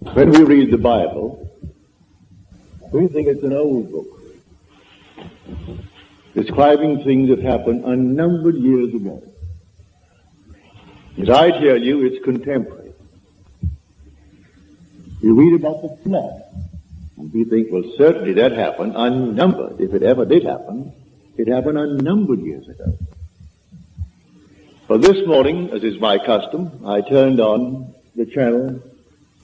When we read the Bible, we think it's an old book, describing things that happened unnumbered years ago. As I tell you, it's contemporary. You read about the flood, and we think, well, certainly that happened unnumbered. If it ever did happen, it happened unnumbered years ago. But this morning, as is my custom, I turned on the channel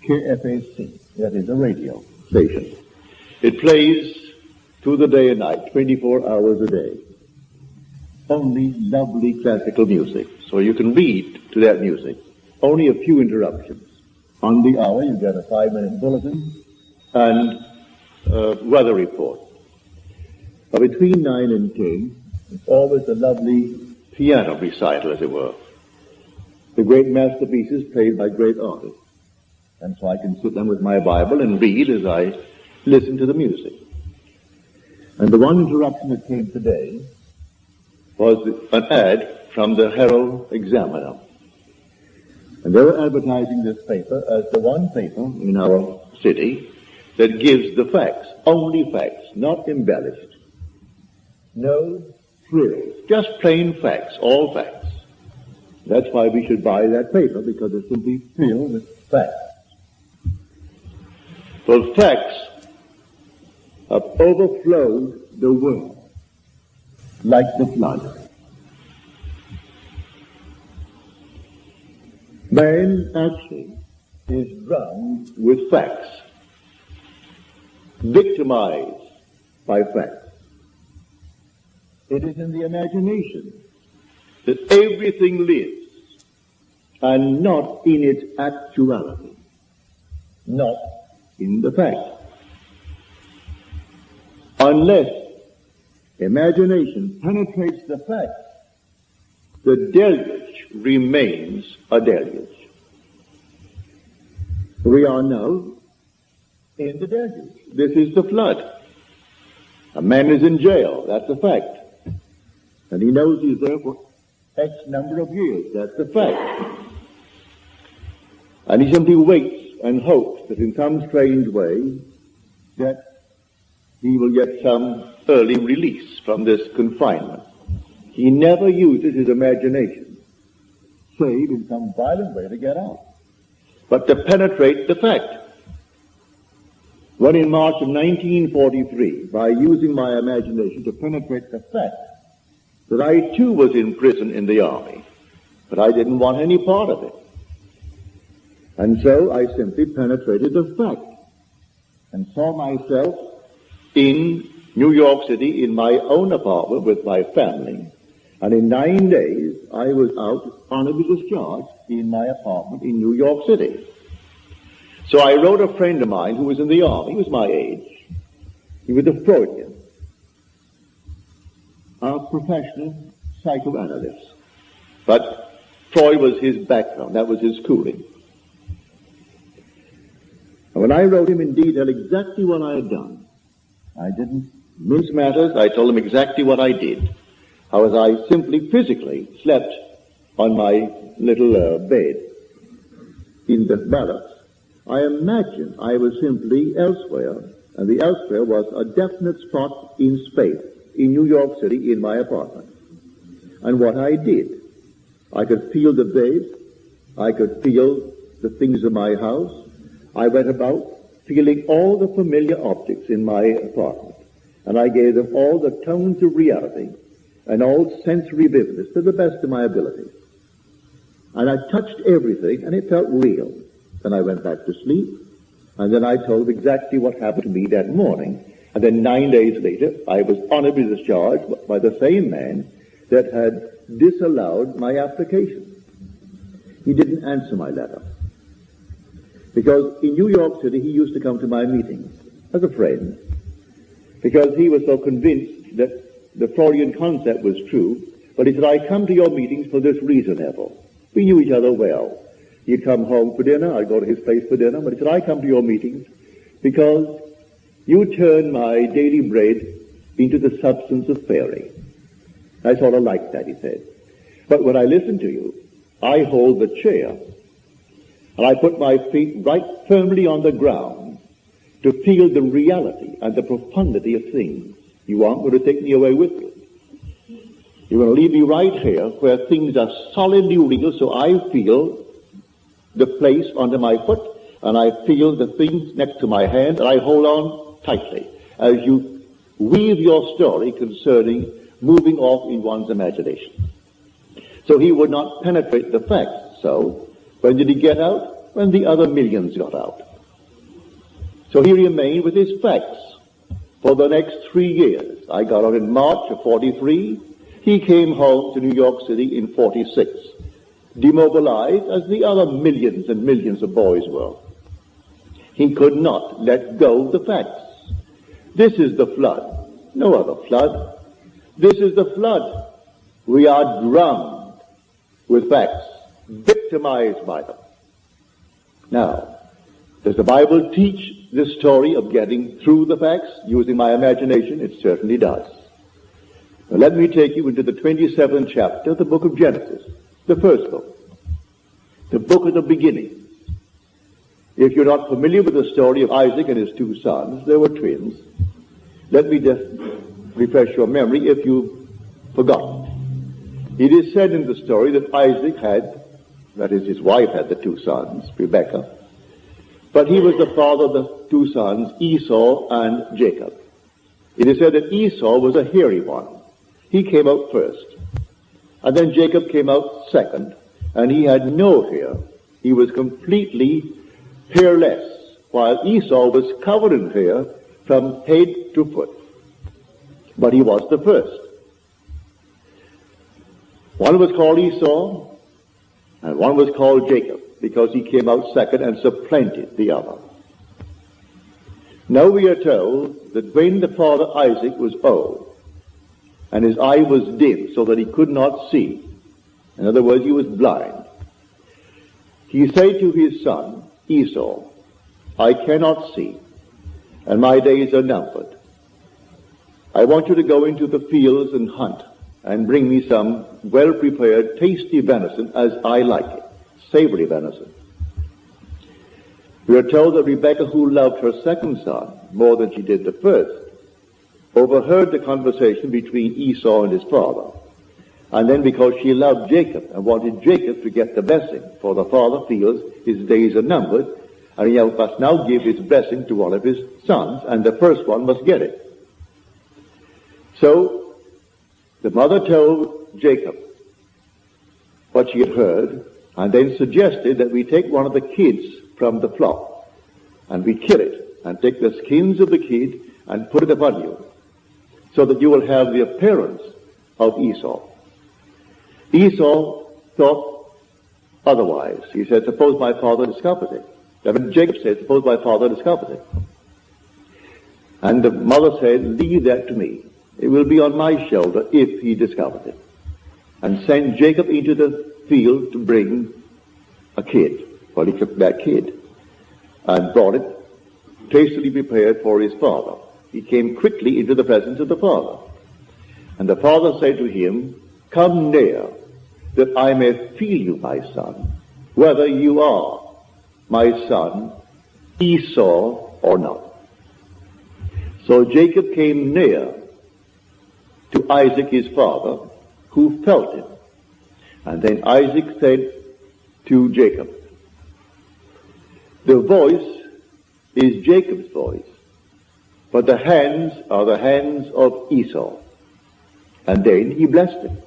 KFAC, that is a radio station. It plays through the day and night, 24 hours a day. Only lovely classical music, so you can read to that music. Only a few interruptions. On the hour, you get a 5-minute bulletin and a weather report. But between 9 and 10, it's always a lovely piano recital, as it were. The great masterpieces played by great artists. And so I can sit down with my Bible and read as I listen to the music. And the one interruption that came today was an ad from the Herald Examiner. And they were advertising this paper as the one paper in our city that gives the facts, only facts, not embellished. No frills, just plain facts, all facts. That's why we should buy that paper, because it's simply filled with facts. Well, facts have overflowed the world like the flood. Man actually is drowned with facts, victimized by facts. It is in the imagination that everything lives, and not in its actuality, not in the fact. Unless imagination penetrates the fact, the deluge remains a deluge. We are now in the deluge. This is the flood. A man is in jail, that's a fact. And he knows he's there for X number of years, that's a fact. And he simply waits and hopes that in some strange way that he will get some early release from this confinement. He never uses his imagination, save in some violent way to get out, but to penetrate the fact. When in March of 1943, by using my imagination to penetrate the fact that I too was in prison in the army, but I didn't want any part of it. And so I simply penetrated the fact and saw myself in New York City in my own apartment with my family. And in 9 days, I was out honorably discharged in my apartment in New York City. So I wrote a friend of mine who was in the army. He was my age. He was a Freudian, a professional psychoanalyst. But Freud was his background. That was his schooling. And when I wrote him in detail exactly what I had done, I didn't mince matters. I told him exactly what I did. How as I simply physically slept on my little bed in the barracks, I imagined I was simply elsewhere, and the elsewhere was a definite spot in space, in New York City, in my apartment. And what I did, I could feel the bed, I could feel the things in my house. I went about feeling all the familiar objects in my apartment, and I gave them all the tones of reality and all sensory vividness to the best of my ability. And I touched everything, and it felt real. Then I went back to sleep, and then I told exactly what happened to me that morning. And then 9 days later, I was honorably discharged by the same man that had disallowed my application. He didn't answer my letter. Because in New York City, he used to come to my meetings as a friend, because he was so convinced that the Freudian concept was true. But he said, I come to your meetings for this reason, Neville. We knew each other well. He'd come home for dinner, I'd go to his place for dinner, but he said, I come to your meetings because you turn my daily bread into the substance of fairy. I sort of liked that, he said. But when I listen to you, I hold the chair And I put my feet right firmly on the ground to feel the reality and the profundity of things. You aren't going to take me away with you. You're going to leave me right here where things are solidly real, so I feel the place under my foot, and I feel the things next to my hand, and I hold on tightly as you weave your story concerning moving off in one's imagination. So he would not penetrate the facts. So when did he get out? When the other millions got out. So he remained with his facts for the next 3 years. I got out in March of 43. He came home to New York City in 46, demobilized as the other millions and millions of boys were. He could not let go of the facts. This is the flood, no other flood. This is the flood. We are drowned with facts, victimized by them. Now, does the Bible teach this story of getting through the facts using my imagination? It certainly does. Now, let me take you into the 27th chapter of the book of Genesis, the first book, the book of the beginning. If you're not familiar with the story of Isaac and his 2 sons, they were twins. Let me just refresh your memory if you've forgotten. It is said in the story that Isaac had, that is, his wife had the 2 sons, Rebekah, but he was the father of the 2 sons, Esau and Jacob. It is said that Esau was a hairy one. He came out first. And then Jacob came out second, and he had no hair. He was completely hairless, while Esau was covered in hair from head to foot. But he was the first. One was called Esau, and one was called Jacob, because he came out second and supplanted the other. Now we are told that when the father Isaac was old, and his eye was dim so that he could not see, in other words, he was blind, he said to his son Esau, I cannot see, and my days are numbered. I want you to go into the fields and hunt, and bring me some well-prepared, tasty venison as I like it, savory venison. We are told that Rebekah, who loved her second son more than she did the first, overheard the conversation between Esau and his father. And then because she loved Jacob and wanted Jacob to get the blessing, for the father feels his days are numbered, and he must now give his blessing to one of his sons, and the first one must get it. So the mother told Jacob what she had heard, and then suggested that we take one of the kids from the flock, and we kill it, and take the skins of the kid and put it upon you, so that you will have the appearance of Esau. Esau thought otherwise. He said, suppose my father discovers it. Then Jacob said, suppose my father discovers it. And the mother said, leave that to me. It will be on my shoulder if he discovers it. And send Jacob into the field to bring a kid. Well, he took that kid and brought it tastily prepared for his father. He came quickly into the presence of the father. And the father said to him, come near, that I may feel you, my son, whether you are my son Esau or not. So Jacob came near to Isaac his father, who felt him. And then Isaac said to Jacob, the voice is Jacob's voice, but the hands are the hands of Esau. And then he blessed him.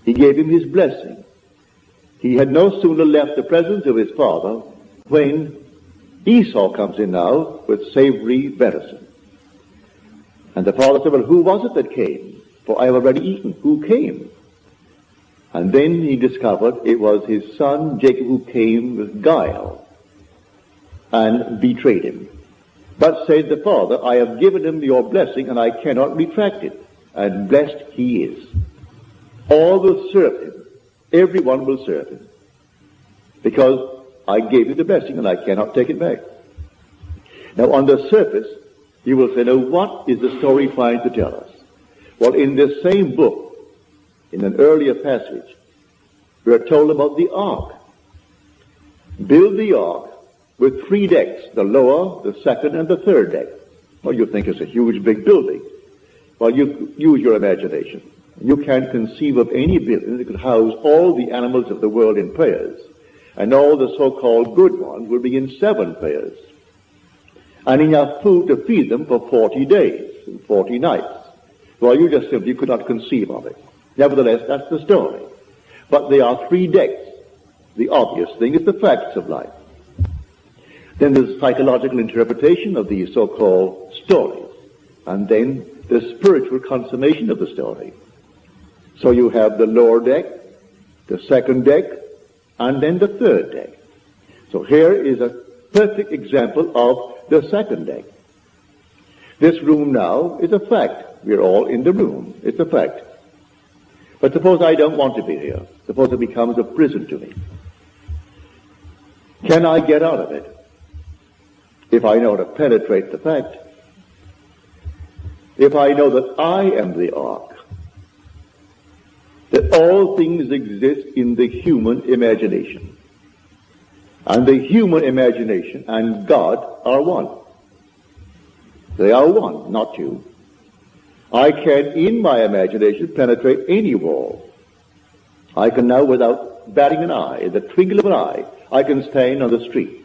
He gave him his blessing. He had no sooner left the presence of his father when Esau comes in now with savory venison. And the father said, well, who was it that came? For I have already eaten. Who came? And then he discovered it was his son Jacob who came with guile and betrayed him. But said the father, I have given him your blessing and I cannot retract it. And blessed he is. All will serve him. Everyone will serve him. Because I gave you the blessing and I cannot take it back. Now on the surface, you will say, now what is the story trying to tell us? Well, in this same book, in an earlier passage, we are told about the ark. build the ark with 3 decks, the lower, the second, and the third deck. Well, you think it's a huge, big building. Well, you use your imagination. You can't conceive of any building that could house all the animals of the world in pairs, and all the so-called good ones will be in 7 pairs, and enough food to feed them for 40 days and 40 nights. Well, you just simply could not conceive of it. Nevertheless, that's the story. But there are 3 decks. The obvious thing is the facts of life. Then there's psychological interpretation of these so-called stories, and then the spiritual consummation of the story. So you have the lower deck, the second deck, and then the third deck. So here is a perfect example of the second deck. This room now is a fact. We're all in the room. It's a fact. But suppose I don't want to be here. Suppose it becomes a prison to me. Can I get out of it? If I know to penetrate the fact. If I know that I am the ark. That all things exist in the human imagination. And the human imagination and God are one. They are one, not two. I can, in my imagination, penetrate any wall. I can now, without batting an eye, the twinkle of an eye, I can stand on the street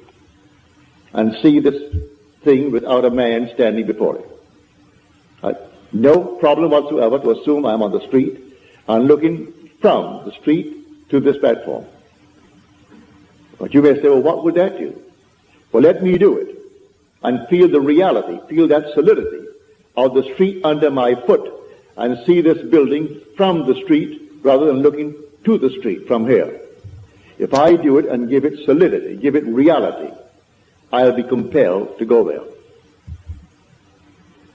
and see this thing without a man standing before it. No problem whatsoever to assume I'm on the street and looking from the street to this platform. But you may say, well, what would that do? Well, let me do it and feel the reality, feel that solidity of the street under my foot and see this building from the street rather than looking to the street from here. If I do it and give it solidity, give it reality, I'll be compelled to go there.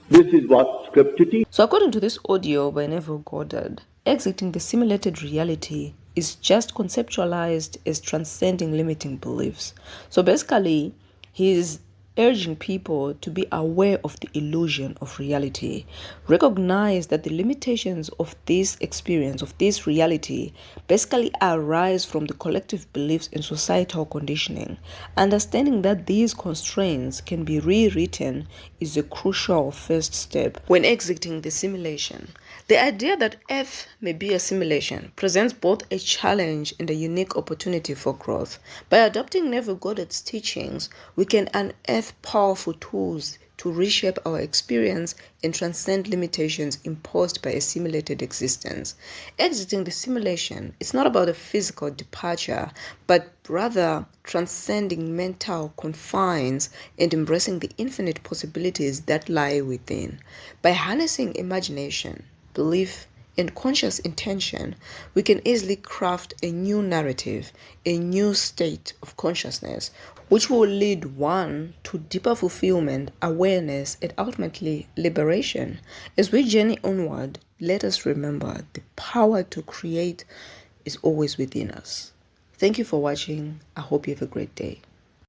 This is what Scripture teaches. So according to this audio by Neville Goddard, exiting the simulated reality is just conceptualized as transcending limiting beliefs. So basically, he's urging people to be aware of the illusion of reality, recognize that the limitations of this experience, of this reality, basically arise from the collective beliefs and societal conditioning. Understanding that these constraints can be rewritten is a crucial first step when exiting the simulation. The idea that Earth may be a simulation presents both a challenge and a unique opportunity for growth. By adopting Neville Goddard's teachings, we can unearth powerful tools to reshape our experience and transcend limitations imposed by a simulated existence. Exiting the simulation is not about a physical departure, but rather transcending mental confines and embracing the infinite possibilities that lie within. By harnessing imagination, belief, and conscious intention, we can easily craft a new narrative, a new state of consciousness, which will lead one to deeper fulfillment, awareness, and ultimately liberation. As we journey onward, let us remember the power to create is always within us. Thank you for watching. I hope you have a great day.